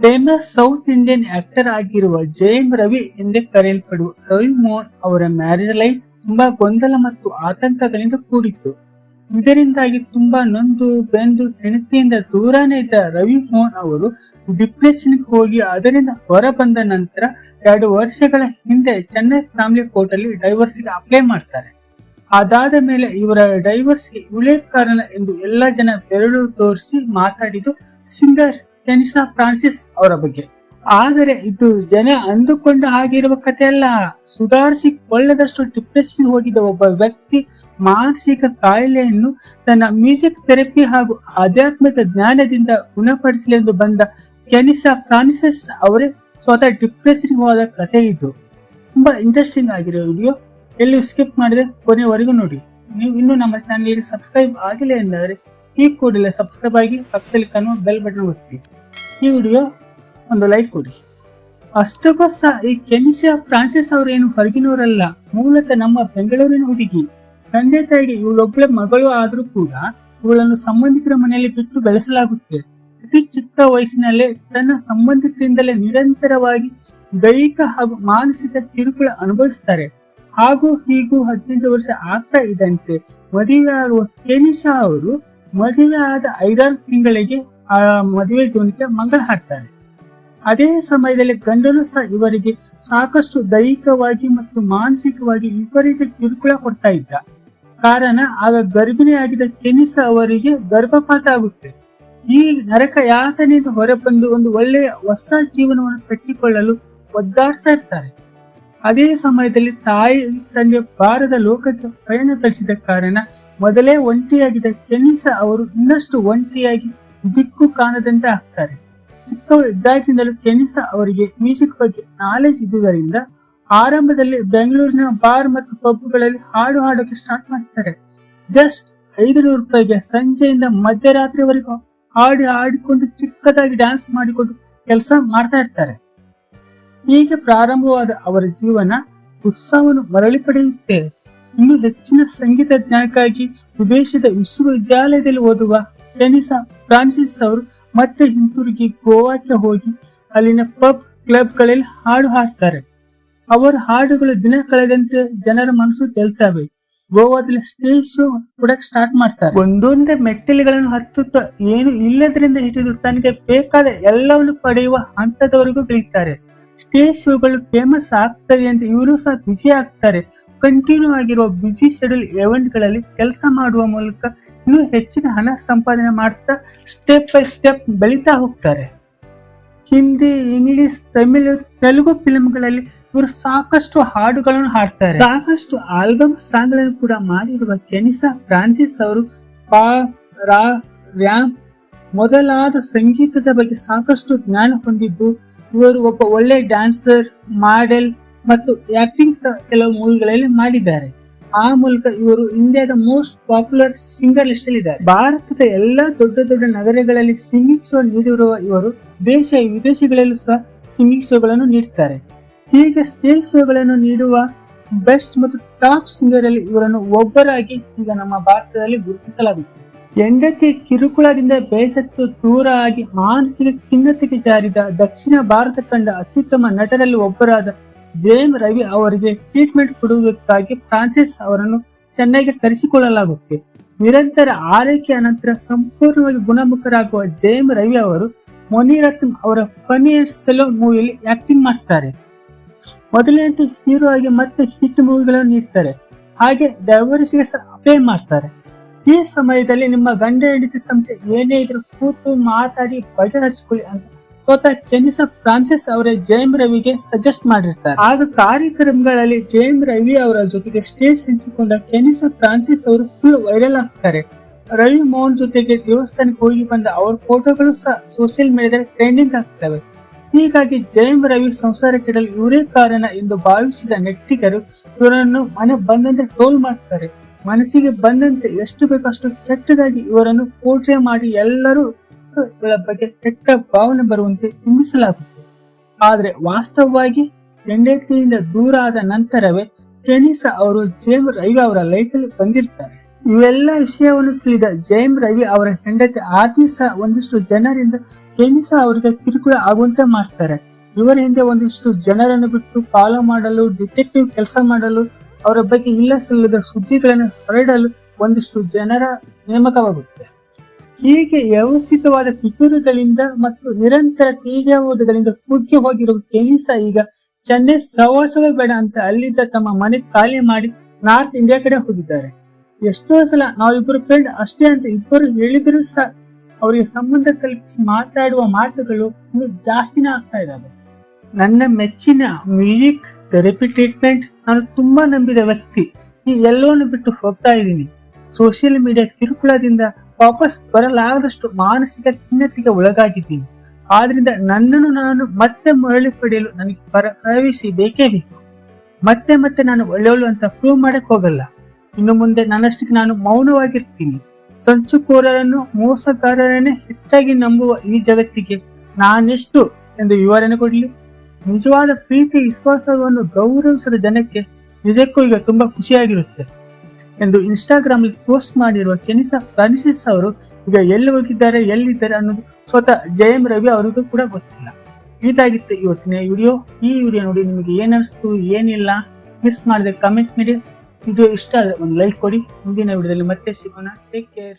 Famous south Indian actor ಆಗಿರುವ ಜಯಂ ರವಿ ಎಂದೇ ಕರೆಯಲ್ಪಡುವ ರವಿ ಮೋಹನ್ ಅವರ ಮ್ಯಾರೇಜ್ ಲೈಫ್ ತುಂಬಾ ಗೊಂದಲ ಮತ್ತು ಆತಂಕಗಳಿಂದ ಕೂಡಿತ್ತು. ಇದರಿಂದಾಗಿ ತುಂಬಾ ನೊಂದು ಬೆಂದು ಹೆಂಡತಿಯಿಂದ ದೂರಾನೇ ಇದ್ದ ರವಿ ಮೋಹನ್ ಅವರು ಡಿಪ್ರೆಷನ್ಗೆ ಹೋಗಿ ಅದರಿಂದ ಹೊರ ಬಂದ ನಂತರ 2 ವರ್ಷಗಳ ಹಿಂದೆ ಚೆನ್ನೈ ಫ್ಯಾಮಿಲಿ ಕೋರ್ಟ್ ಅಲ್ಲಿ ಡೈವರ್ಸ್ಗೆ ಅಪ್ಲೈ ಮಾಡ್ತಾರೆ. ಅದಾದ ಮೇಲೆ ಇವರ ಡೈವರ್ಸ್ಗೆ ಇವಳೇ ಕಾರಣ ಎಂದು ಎಲ್ಲಾ ಜನ ಬೆರಳು ತೋರಿಸಿ ಮಾತಾಡಿದ್ದು ಸಿಂಗರ್ ಕೆನಿಸಾ ಫ್ರಾನ್ಸಿಸ್ ಅವರ ಬಗ್ಗೆ. ಆದರೆ ಇದು ಜನ ಅಂದುಕೊಂಡ ಹಾಗಿರುವ ಕಥೆ ಅಲ್ಲ. ಸುಧಾರಿಸಿಕೊಳ್ಳದಷ್ಟು ಡಿಪ್ರೆಷನ್ ಹೋಗಿದ್ದ ಒಬ್ಬ ವ್ಯಕ್ತಿ ಮಾನಸಿಕ ಕಾಯಿಲೆಯನ್ನು ತನ್ನ ಮ್ಯೂಸಿಕ್ ಥೆರಪಿ ಹಾಗೂ ಆಧ್ಯಾತ್ಮಿಕ ಜ್ಞಾನದಿಂದ ಗುಣಪಡಿಸಲೆಂದು ಬಂದ ಕೆನಿಸಾ ಫ್ರಾನ್ಸಿಸ್ ಅವರೇ ಸ್ವತಃ ಡಿಪ್ರೆಷನ್ ಹೋದ ಕಥೆ ಇದು. ತುಂಬಾ ಇಂಟ್ರೆಸ್ಟಿಂಗ್ ಆಗಿರೋ ವಿಡಿಯೋ, ಎಲ್ಲಿ ಸ್ಕಿಪ್ ಮಾಡಿದ್ರೆ ಕೊನೆವರೆಗೂ ನೋಡಿ. ನೀವು ಇನ್ನೂ ನಮ್ಮ ಚಾನೆಲ್ಗೆ ಸಬ್ಸ್ಕ್ರೈಬ್ ಆಗಿಲ್ಲ ಎಂದಾದರೆ ಈ ಕೂಡಲೇ ಸಬ್ಸ್ಕ್ರೈಬ್ ಆಗಿ ಪಕ್ಕದಲ್ಲಿ ಕಾಣುವ ಬೆಲ್ ಬಟನ್ ಒತ್ತಿ ಈ ವಿಡಿಯೋ ಒಂದು ಲೈಕ್ ಕೊಡಿ. ಅಷ್ಟಕ್ಕೂ ಸಹ ಈ ಕೆನಿಸಾ ಫ್ರಾನ್ಸಿಸ್ ಅವರು ಏನು ಹೊರಗಿನವರಲ್ಲ, ಮೂಲತಃ ನಮ್ಮ ಬೆಂಗಳೂರಿನ ಹುಡುಗಿ. ತಂದೆ ತಾಯಿಗೆ ಇವಳೊಬ್ಬಳ ಮಗಳು ಆದ್ರೂ ಕೂಡ ಇವಳನ್ನು ಸಂಬಂಧಿಕರ ಮನೆಯಲ್ಲಿ ಬಿಟ್ಟು ಬೆಳೆಸಲಾಗುತ್ತೆ. ಅತಿ ಚಿಕ್ಕ ವಯಸ್ಸಿನಲ್ಲೇ ತನ್ನ ಸಂಬಂಧಿಕರಿಂದಲೇ ನಿರಂತರವಾಗಿ ದೈಹಿಕ ಹಾಗೂ ಮಾನಸಿಕ ಕಿರುಕುಳ ಅನುಭವಿಸ್ತಾರೆ. ಹಾಗೂ ಹೀಗೂ 18 ವರ್ಷ ಆಗ್ತಾ ಇದ್ದಂತೆ ಮದುವೆ ಆಗುವ ಕೆನಿಸಾ ಅವರು ಮದುವೆ ಆದ 5-6 ತಿಂಗಳಿಗೆ ಆ ಮದುವೆ ಜೀವನಕ್ಕೆ ಮಂಗಳ ಹಾಡ್ತಾರೆ. ಅದೇ ಸಮಯದಲ್ಲಿ ಗಂಡನು ಸಹ ಇವರಿಗೆ ಸಾಕಷ್ಟು ದೈಹಿಕವಾಗಿ ಮತ್ತು ಮಾನಸಿಕವಾಗಿ ವಿಪರೀತ ಕಿರುಕುಳ ಕೊಡ್ತಾ ಇದ್ದ ಕಾರಣ ಆಗ ಗರ್ಭಿಣಿಯಾಗಿದ್ದ ಕೆನಿಸಾ ಅವರಿಗೆ ಗರ್ಭಪಾತ ಆಗುತ್ತೆ. ಈ ನರಕ ಯಾತನೆಯಿಂದ ಹೊರಬಂದು ಒಂದು ಒಳ್ಳೆಯ ಹೊಸ ಜೀವನವನ್ನು ಕಟ್ಟಿಕೊಳ್ಳಲು ಒದ್ದಾಡ್ತಾ ಇರ್ತಾರೆ. ಅದೇ ಸಮಯದಲ್ಲಿ ತಾಯಿ ತಂದೆ ಬಾರದ ಲೋಕಕ್ಕೆ ಪ್ರಯಾಣ ಬೆಳೆಸಿದ ಕಾರಣ ಮೊದಲೇ ಒಂಟಿಯಾಗಿದ್ದ ಕೆನಿಸಾ ಅವರು ಇನ್ನಷ್ಟು ಒಂಟಿಯಾಗಿ ದಿಕ್ಕು ಕಾಣದಂತೆ ಆಗ್ತಾರೆ. ಚಿಕ್ಕವರು ಇದ್ದಾಗಿನಿಂದಲೂ ಕೆನಿಸಾ ಅವರಿಗೆ ಮ್ಯೂಸಿಕ್ ಬಗ್ಗೆ ನಾಲೆಜ್ ಇದ್ದುದರಿಂದ ಆರಂಭದಲ್ಲಿ ಬೆಂಗಳೂರಿನ ಬಾರ್ ಮತ್ತು ಪಬ್ಗಳಲ್ಲಿ ಹಾಡು ಹಾಡೋಕೆ ಸ್ಟಾರ್ಟ್ ಮಾಡ್ತಾರೆ. ಜಸ್ಟ್ 500 ರೂಪಾಯಿಗೆ ಸಂಜೆಯಿಂದ ಮಧ್ಯರಾತ್ರಿವರೆಗೂ ಹಾಡಿಕೊಂಡು ಚಿಕ್ಕದಾಗಿ ಡ್ಯಾನ್ಸ್ ಮಾಡಿಕೊಂಡು ಕೆಲಸ ಮಾಡ್ತಾ ಇರ್ತಾರೆ. ಹೀಗೆ ಪ್ರಾರಂಭವಾದ ಅವರ ಜೀವನ ಉತ್ಸಾಹವನ್ನು ಮರಳಿ ಪಡೆಯುತ್ತೆ. ಇನ್ನು ಹೆಚ್ಚಿನ ಸಂಗೀತ ಜ್ಞಾನಕ್ಕಾಗಿ ವಿದೇಶದ ವಿಶ್ವವಿದ್ಯಾಲಯದಲ್ಲಿ ಓದುವ ಕೆನಿಸಾ ಫ್ರಾನ್ಸಿಸ್ ಅವರು ಮತ್ತೆ ಹಿಂತಿರುಗಿ ಗೋವಾಕ್ಕೆ ಹೋಗಿ ಅಲ್ಲಿನ ಪಬ್ ಕ್ಲಬ್ಗಳಲ್ಲಿ ಹಾಡು ಹಾಡ್ತಾರೆ. ಅವರ ಹಾಡುಗಳು ದಿನ ಕಳೆದಂತೆ ಜನರ ಮನಸ್ಸು ಗೆಲ್ತವೆ. ಗೋವಾದಲ್ಲಿ ಸ್ಟೇಜ್ ಶೋ ಕೂಡ ಸ್ಟಾರ್ಟ್ ಮಾಡ್ತಾರೆ. ಒಂದೊಂದೇ ಮೆಟ್ಟಿಲುಗಳನ್ನು ಹತ್ತುತ್ತಾ ಏನು ಇಲ್ಲದರಿಂದ ಹಿಡಿದು ತನಗೆ ಬೇಕಾದ ಎಲ್ಲವನ್ನು ಪಡೆಯುವ ಹಂತದವರೆಗೂ ಬೆಳೀತಾರೆ. ಸ್ಟೇಜ್ ಶೋಗಳು ಫೇಮಸ್ ಆಗ್ತದೆ ಅಂತ ಇವರು ಸಹ ಬಿಜಿ ಆಗ್ತಾರೆ. ಕಂಟಿನ್ಯೂ ಆಗಿರುವ ಬಿಜಿ ಶೆಡ್ಯೂಲ್ ಇವೆಂಟ್ ಗಳಲ್ಲಿ ಕೆಲಸ ಮಾಡುವ ಮೂಲಕ ಇನ್ನೂ ಹೆಚ್ಚಿನ ಹಣ ಸಂಪಾದನೆ ಮಾಡ್ತಾ ಸ್ಟೆಪ್ ಬೈ ಸ್ಟೆಪ್ ಬೆಳೀತಾ ಹೋಗ್ತಾರೆ. ಹಿಂದಿ, ಇಂಗ್ಲಿಷ್, ತಮಿಳು, ತೆಲುಗು ಫಿಲ್ಮ್ಗಳಲ್ಲಿ ಇವರು ಸಾಕಷ್ಟು ಹಾಡುಗಳನ್ನು ಹಾಡ್ತಾರೆ. ಸಾಕಷ್ಟು ಆಲ್ಬಮ್ ಸಾಂಗ್ ಗಳನ್ನು ಕೂಡ ಮಾಡಿರುವ ಕೆನಿಸಾ ಫ್ರಾನ್ಸಿಸ್ ಅವರು ಪಾಪ್, ರಾಕ್, ರ್ಯಾಪ್ ಮೊದಲಾದ ಸಂಗೀತದ ಬಗ್ಗೆ ಸಾಕಷ್ಟು ಜ್ಞಾನ ಹೊಂದಿದ್ದು, ಇವರು ಒಬ್ಬ ಒಳ್ಳೆ ಡ್ಯಾನ್ಸರ್, ಮಾಡೆಲ್ ಮತ್ತು ಆಕ್ಟಿಂಗ್ ಸಹ ಕೆಲವು ಮೂವಿಗಳಲ್ಲಿ ಮಾಡಿದ್ದಾರೆ. ಆ ಮೂಲಕ ಇವರು ಇಂಡಿಯಾದ ಮೋಸ್ಟ್ ಪಾಪ್ಯುಲರ್ ಸಿಂಗರ್ ಲಿಸ್ಟ್ ಅಲ್ಲಿ ಇದ್ದಾರೆ. ಭಾರತದ ಎಲ್ಲಾ ದೊಡ್ಡ ದೊಡ್ಡ ನಗರಗಳಲ್ಲಿ ಸಿಂಗಿಂಗ್ ಶೋ ನೀಡಿರುವ ಇವರು ದೇಶ ವಿದೇಶಗಳಲ್ಲೂ ಸಹ ಸಿಂಗಿಂಗ್ ಶೋಗಳನ್ನು ನೀಡುತ್ತಾರೆ. ಹೀಗೆ ಸ್ಟೇಜ್ ಶೋಗಳನ್ನು ನೀಡುವ ಬೆಸ್ಟ್ ಮತ್ತು ಟಾಪ್ ಸಿಂಗರ್ ಅಲ್ಲಿ ಇವರನ್ನು ಒಬ್ಬರಾಗಿ ಈಗ ನಮ್ಮ ಭಾರತದಲ್ಲಿ ಗುರುತಿಸಲಾಗುತ್ತದೆ. ಹೆಂಡತಿ ಕಿರುಕುಳದಿಂದ ಬೇಸತ್ತು ದೂರ ಆಗಿ ಮಾನಸಿಕ ಖಿನ್ನತೆಗೆ ಜಾರಿದ ದಕ್ಷಿಣ ಭಾರತ ಕಂಡ ಅತ್ಯುತ್ತಮ ನಟರಲ್ಲಿ ಒಬ್ಬರಾದ ಜಯಂ ರವಿ ಅವರಿಗೆ ಟ್ರೀಟ್ಮೆಂಟ್ ಕೊಡುವುದಕ್ಕಾಗಿ ಫ್ರಾನ್ಸಿಸ್ ಅವರನ್ನು ಚೆನ್ನೈಗೆ ಕರೆಸಿಕೊಳ್ಳಲಾಗುತ್ತೆ. ನಿರಂತರ ಆರೈಕೆ ಅನಂತರ ಸಂಪೂರ್ಣವಾಗಿ ಗುಣಮುಖರಾಗುವ ಜಯಂ ರವಿ ಅವರು ಮುನಿರತ್ನಂ ಅವರ ಫನ್ನಿಯೆಸ್ಟ್ ಸೆಲೋ ಮೂವಿಯಲ್ಲಿ ಆಕ್ಟಿಂಗ್ ಮಾಡ್ತಾರೆ. ಮೊದಲನೇ ಹೀರೋ ಆಗಿ ಮತ್ತೆ ಹಿಟ್ ಮೂವಿಗಳನ್ನು ನೀಡ್ತಾರೆ. ಹಾಗೆ ಡೈವರ್ಸ್ಗೆ ಅಪ್ಲೈ ಮಾಡ್ತಾರೆ. ಈ ಸಮಯದಲ್ಲಿ ನಿಮ್ಮ ಗಂಡ ಹೆಂಡತಿ ಸಮಸ್ಯೆ ಏನೇ ಇದ್ರೂ ಕೂತು ಮಾತಾಡಿ ಬಗೆಹರಿಸಿಕೊಳ್ಳಿ ಅಂತ ಸ್ವತಃ ಕೆನಿಸಾ ಫ್ರಾನ್ಸಿಸ್ ಅವರೇ ಜಯಂ ರವಿಗೆ ಸಜೆಸ್ಟ್ ಮಾಡಿರ್ತಾರೆ. ಆಗ ಕಾರ್ಯಕ್ರಮಗಳಲ್ಲಿ ಜಯಂ ರವಿ ಅವರ ಜೊತೆಗೆ ಸ್ಟೇಜ್ ಹಂಚಿಕೊಂಡ ಕೆನಿಸಾ ಫ್ರಾನ್ಸಿಸ್ ಅವರು ಫುಲ್ ವೈರಲ್ ಆಗ್ತಾರೆ. ರವಿ ಮೋಹನ್ ಜೊತೆಗೆ ದೇವಸ್ಥಾನಕ್ಕೆ ಹೋಗಿ ಬಂದ ಅವರ ಫೋಟೋಗಳು ಸಹ ಸೋಷಿಯಲ್ ಮೀಡಿಯಾದಲ್ಲಿ ಟ್ರೆಂಡಿಂಗ್ ಆಗ್ತವೆ. ಹೀಗಾಗಿ ಜಯಂ ರವಿ ಸಂಸಾರ ಕೆಡಲು ಇವರೇ ಕಾರಣ ಎಂದು ಭಾವಿಸಿದ ನೆಟ್ಟಿಗರು ಇವರನ್ನು ಮನೆ ಬಂದಂತೆ ಟ್ರೋಲ್ ಮಾಡ್ತಾರೆ. ಮನಸ್ಸಿಗೆ ಬಂದಂತೆ ಎಷ್ಟು ಬೇಕಷ್ಟು ಕೆಟ್ಟದಾಗಿ ಇವರನ್ನು ಪೋರ್ಟ್ರೇ ಮಾಡಿ ಎಲ್ಲರೂ ಇವರ ಬಗ್ಗೆ ಕೆಟ್ಟ ಭಾವನೆ ಬರುವಂತೆ ಬಿಂಬಿಸಲಾಗುತ್ತೆ. ಆದ್ರೆ ವಾಸ್ತವವಾಗಿ ಹೆಂಡತಿಯಿಂದ ದೂರ ಆದ ನಂತರವೇ ಕೆನಿಸಾ ಅವರು ಜಯಂ ರವಿ ಅವರ ಲೈಫ್ ಅಲ್ಲಿ ಬಂದಿರ್ತಾರೆ. ಇವೆಲ್ಲ ವಿಷಯವನ್ನು ತಿಳಿದ ಜಯಂ ರವಿ ಅವರ ಹೆಂಡತಿ ಆರ್ತಿ ಸಹ ಒಂದಿಷ್ಟು ಜನರಿಂದ ಕೆನಿಸಾ ಅವರಿಗೆ ಕಿರುಕುಳ ಆಗುವಂತೆ ಮಾಡ್ತಾರೆ. ಇವರ ಹಿಂದೆ ಒಂದಿಷ್ಟು ಜನರನ್ನು ಬಿಟ್ಟು ಫಾಲೋ ಮಾಡಲು, ಡಿಟೆಕ್ಟಿವ್ ಕೆಲಸ ಮಾಡಲು, ಅವರ ಬಗ್ಗೆ ಇಲ್ಲ ಸಲ್ಲದ ಸುದ್ದಿಗಳನ್ನು ಹರಡಲು ಒಂದಿಷ್ಟು ಜನರ ನೇಮಕವಾಗುತ್ತೆ. ಹೀಗೆ ವ್ಯವಸ್ಥಿತವಾದ ಪಿತೂರಿಗಳಿಂದ ಮತ್ತು ನಿರಂತರ ತೇಜಾವಧಗಳಿಂದ ಕುಗ್ಗಿ ಹೋಗಿರುವ ಕೆನಿಸಾ ಈಗ ಚೆನ್ನೈ ಸಹವಾಸವೇ ಬೇಡ ಅಂತ ಅಲ್ಲಿದ್ದ ತಮ್ಮ ಮನೆ ಖಾಲಿ ಮಾಡಿ ನಾರ್ತ್ ಇಂಡಿಯಾ ಕಡೆ ಹೋಗಿದ್ದಾರೆ. ಎಷ್ಟೋ ಸಲ ನಾವಿಬ್ಬರು ಫ್ರೆಂಡ್ ಅಷ್ಟೇ ಅಂತ ಇಬ್ಬರು ಹೇಳಿದ್ರು ಸಹ ಅವರಿಗೆ ಸಂಬಂಧ ಕಲ್ಪಿಸಿ ಮಾತಾಡುವ ಮಾತುಗಳು ಇನ್ನು ಜಾಸ್ತಿನೇ ಆಗ್ತಾ ಇದ್ದಾವೆ. ನನ್ನ ಮೆಚ್ಚಿನ ಮ್ಯೂಸಿಕ್ ಥೆರಪಿ ಟ್ರೀಟ್ಮೆಂಟ್ ನಾನು ತುಂಬಾ ನಂಬಿದ ವ್ಯಕ್ತಿ ಈ ಎಲ್ಲವನ್ನು ಬಿಟ್ಟು ಹೋಗ್ತಾ ಇದ್ದೀನಿ. ಸೋಷಿಯಲ್ ಮೀಡಿಯಾ ಕಿರುಕುಳದಿಂದ ವಾಪಸ್ ಬರಲಾಗದಷ್ಟು ಮಾನಸಿಕ ಖಿನ್ನತೆಗೆ ಒಳಗಾಗಿದ್ದೀನಿ. ಆದ್ರಿಂದ ನನ್ನನ್ನು ನಾನು ಮತ್ತೆ ಮರಳಿ ಪಡೆಯಲು ನನಗೆ ಪ್ರವೇಶಿ ಬೇಕೇ ಬೇಕು. ಮತ್ತೆ ಮತ್ತೆ ನಾನು ಒಳ್ಳೆಯವಳು ಅಂತ ಪ್ರೂವ್ ಮಾಡಕ್ ಹೋಗಲ್ಲ. ಇನ್ನು ಮುಂದೆ ನನ್ನಷ್ಟಕ್ಕೆ ನಾನು ಮೌನವಾಗಿರ್ತೀನಿ. ಸಂಚುಕೋರರನ್ನು, ಮೋಸಗಾರರನ್ನೇ ಹೆಚ್ಚಾಗಿ ನಂಬುವ ಈ ಜಗತ್ತಿಗೆ ನಾನೆಷ್ಟು ಎಂದು ವಿವರಣೆ ಕೊಡ್ಲಿ? ನಿಜವಾದ ಪ್ರೀತಿ ವಿಶ್ವಾಸವನ್ನು ಗೌರವಿಸಿದ ಜನಕ್ಕೆ ನಿಜಕ್ಕೂ ಈಗ ತುಂಬಾ ಖುಷಿಯಾಗಿರುತ್ತೆ ಎಂದು ಇನ್ಸ್ಟಾಗ್ರಾಮ್ ಅಲ್ಲಿ ಪೋಸ್ಟ್ ಮಾಡಿರುವ ಕೆನಿಸಾ ಫ್ರಾನ್ಸಿಸ್ ಅವರು ಈಗ ಎಲ್ಲಿ ಹೋಗಿದ್ದಾರೆ, ಎಲ್ಲಿದ್ದಾರೆ ಅನ್ನೋದು ಸ್ವತಃ ಜಯಂ ರವಿ ಅವರಿಗೂ ಕೂಡ ಗೊತ್ತಿಲ್ಲ. ಇದಾಗಿತ್ತು ಇವತ್ತಿನ ವಿಡಿಯೋ. ಈ ವಿಡಿಯೋ ನೋಡಿ ನಿಮಗೆ ಏನ್ ಅನಿಸ್ತು, ಏನಿಲ್ಲ ಮಿಸ್ ಮಾಡಿದ್ರೆ ಕಮೆಂಟ್ ಮಾಡಿ. ವಿಡಿಯೋ ಇಷ್ಟ ಆದ್ರೆ ಒಂದು ಲೈಕ್ ಕೊಡಿ. ಮುಂದಿನ ವಿಡಿಯೋದಲ್ಲಿ ಮತ್ತೆ ಸಿಗೋಣ. Take care.